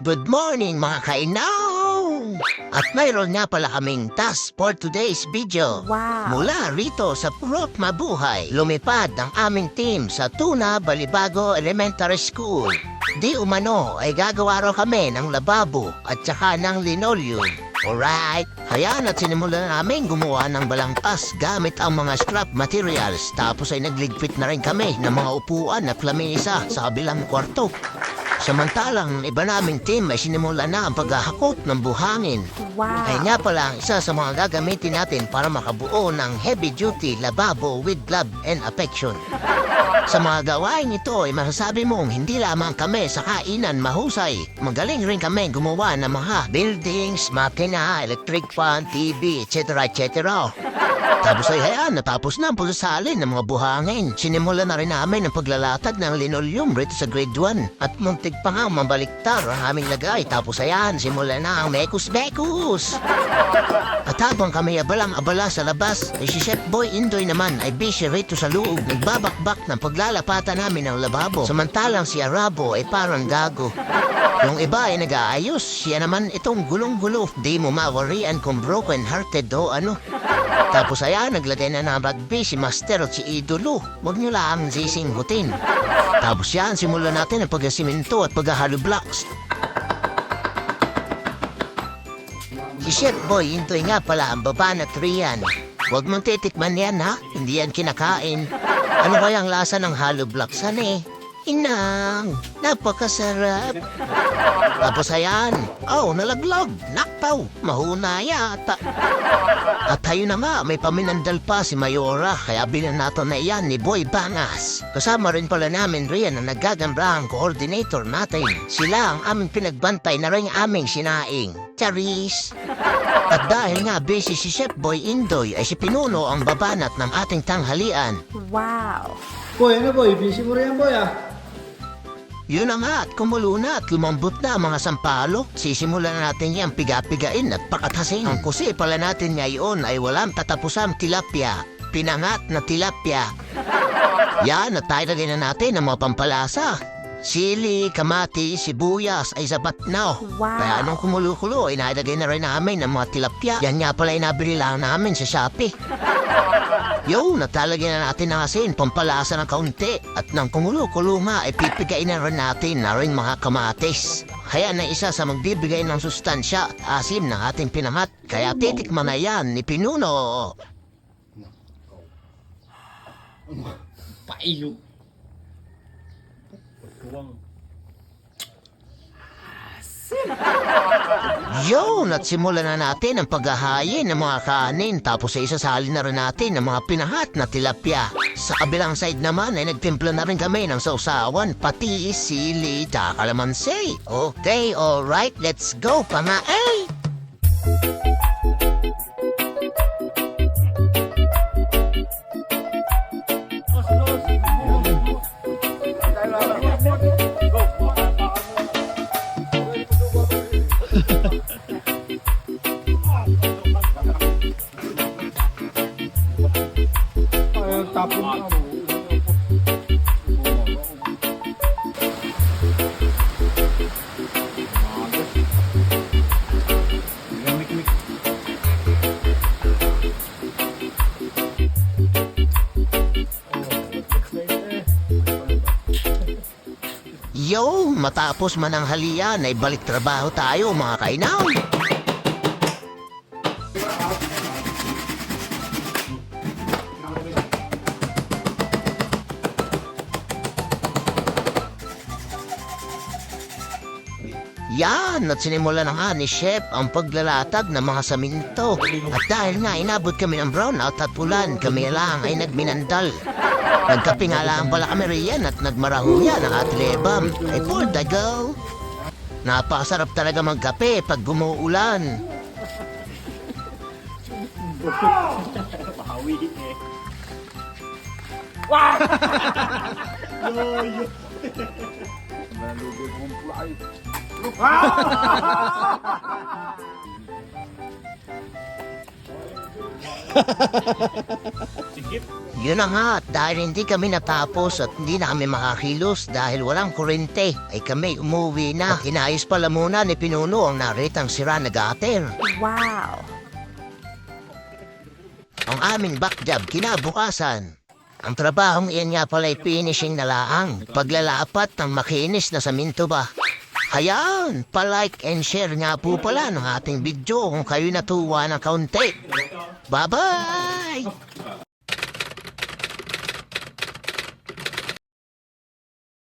Good morning mga kainaw! At mayroon nga pala kaming task for today's video. Wow! Mula rito sa Purok Mabuhay, lumipad ang aming team sa Tuna Balibago Elementary School. Di umano ay gagawa raw kami ng lababo at saka ng linoleum. Alright, hayaan at sinimulan namin gumawa ng balangkas gamit ang mga scrap materials. Tapos ay nagligpit na rin kami ng mga upuan at lamesa sa kabilang kwarto. Samantalang iba naming team ay sinimula na ang paghahakot ng buhangin. Wow! Ay nga pala ang isa sa mga gagamitin natin para makabuo ng heavy-duty lababo with love and affection. Sa mga gawain ito ay masasabi mong hindi lamang kami sa kainan mahusay. Magaling rin kami gumawa ng mga buildings, makina, electric fan, TV, etc. etc. Tapos ay hayaan, natapos na ang pagsasalin ng mga buhangin. Sinimula na rin namin ang paglalatag ng linoleum rito sa grade 1. At muntik pa nga mabaliktar ang aming lagay. Tapos ayan, simula na ang mekus-mekus. At habang kami abalang-abala sa labas, ay si Chef Boy Indoy naman ay busy rito sa loob. Nagbabakbak ng paglalapatan namin ng lababo. Samantalang si Arabo ay parang gago. Yung iba ay nag-aayos, siya naman itong gulong-gulo. Di mo mawarian kung broken-hearted o ano. Tapos ayan, naglagay na ng rugby si Master at si Idolo. Huwag nyo lang sisinggutin. Tapos yan, simulan natin ang pagkasiminto at paghahalo blocks. Si Chef Boy Indoy nga pala ang baba na triyan. Huwag mong titikman yan ha, hindi yan kinakain. Ano kaya ang lasa ng hollow blocks eh? Inang, napakasarap. Tapos ayan, nalaglag, naktaw, mahuna yata. At tayo na nga, may paminandal pa si Mayora, kaya binanato na iyan ni Boy Bangas. Kasama rin pala namin riyan ang nagagandahang coordinator natin. Sila ang aming pinagbantay na rin aming sinaing. Charis! At dahil nga busy si Chef Boy Indoy ay si Pinuno ang babanat ng ating tanghalian. Wow! Boy, ano boy? Busy mo rin yan boy ah. Yun na nga at kumulo na at lumambot na ang mga sampalo. Sisimulan na natin yan piga-pigain at pakatasin. Ang kusi pala natin ngayon ay walang tatapusang tilapia. Pinangat na tilapia. Yan at tayo na natin ang mga pampalasa. Sili, kamati, sibuyas ay sapat na. Wow. Kaya anong kumulo-kulo, inalagay na rin namin ang mga tilapia. Yan nga pala inabili lang namin sa Shopee. Yo, natalagyan na natin ng asin, pampalasa ng kaunti. At nang kumulo-kulo nga, ipipigain na rin natin na rin mga kamatis. Kaya na isa sa magbibigay ng sustansya at asim ng ating pinangat. Kaya titikman na yan ni Pinuno. Paiyo. Pagkuwang. Yun, at simulan na natin ang paghahayin ng mga kanin. Tapos ay isasali na rin natin ang mga pinahat na tilapia. Sa kabilang side naman ay nagtimpla na rin kami ng sausawan, pati sili, kalamansi. Okay, alright, let's go, pamaay! Tapon na. Yo, matapos man ang halian ay balik trabaho tayo mga kainaw. Yan, at sinimula na nga ni Chef ang paglalatag ng mga saminto. At dahil nga inabot kami ng brownout at ulan, kami lang ay nagminandal. Nagkape nga lang pala kami riyan at nagmarahuyan ang atlebam. Ay for the go! Napakasarap talaga magkape pag gumuulan. Pahawi eh. Wow! Yo! Malugod mong fly. Ah! Yun na nga, at dahil hindi kami natapos at hindi na kami makakilos dahil walang kurente, ay kami umuwi na. At inayos pala muna ni Pinuno ang naritang sira na gutter. Wow. Ang aming backjob kinabukasan. Ang trabahong iyan nga pala ay finishing na laang. Paglalapat ng makinis na saminto ba? Ayan, pa-like and share nga po pala ng ating video kung kayo natuwa ng kaunti. Bye-bye!